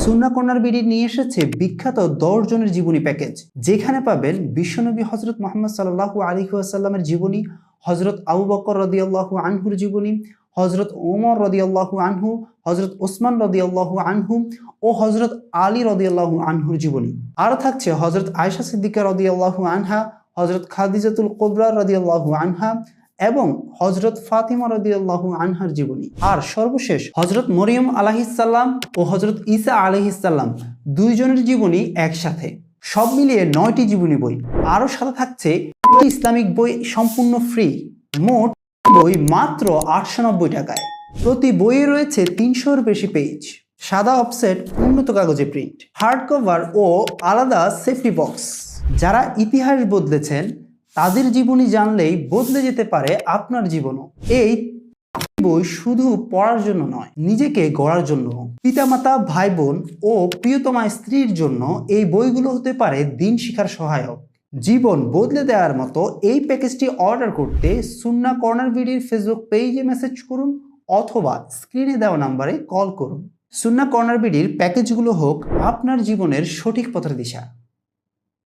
সুন্নাহ corner BD নিয়ে এসেছে বিখ্যাত 10 জনের জীবনী প্যাকেজ, যেখানে পাবেন বিশ্বনবী হযরত মুহাম্মদ সাল্লাল্লাহু আলাইহি ওয়াসাল্লামের জীবনী, হযরত আবু বকর রাদিয়াল্লাহু আনহুর জীবনী, হযরত ওমর রাদিয়াল্লাহু আনহু, হযরত ওসমান রাদিয়াল্লাহু আনহু ও হযরত আলী রাদিয়াল্লাহু আনহুর জীবনী। আরও থাকছে হযরত আয়েশা সিদ্দিকা রাদিয়াল্লাহু আনহা, হযরত খাদিজাতুল কুবরা রাদিয়াল্লাহু আনহা এবং হযরত ফাতিমা রাদিয়াল্লাহু আনহার জীবনী। আর সর্বশেষ হযরত মরিয়ম আলাইহিস সালাম ও হযরত ঈসা আলাইহিস সালাম দুইজনের জীবনী একসাথে। সব মিলিয়ে 9টি জীবনী বই। আরও সাথে থাকছে ইসলামিক বই সম্পূর্ণ ফ্রি। মোট বই মাত্র 890 টাকায়। প্রতি বইয়ে রয়েছে 300-এর বেশি পেজ, সাদা অফসেট উন্নত কাগজে প্রিন্ট, হার্ড কভার ও আলাদা সেফটি বক্স। যারা ইতিহাস বদলেছেন তাদের জীবনী জানলেই বদলে যেতে পারে আপনার জীবনও। এই বই শুধু পড়ার জন্য নয়, নিজেকে গড়ার জন্য। পিতামাতা, ভাই বোন ও প্রিয়তমা স্ত্রীর জন্য এই বইগুলো হতে পারে দিন শিখার সহায়ক। জীবন বদলে দেওয়ার মতো এই প্যাকেজটি অর্ডার করতে সুন্নাহ কর্নার বিডির ফেসবুক পেজে মেসেজ করুন অথবা স্ক্রিনে দেওয়া নাম্বারে কল করুন। সুন্নাহ কর্নার বিডির প্যাকেজগুলো হোক আপনার জীবনের সঠিক পথের দিশা।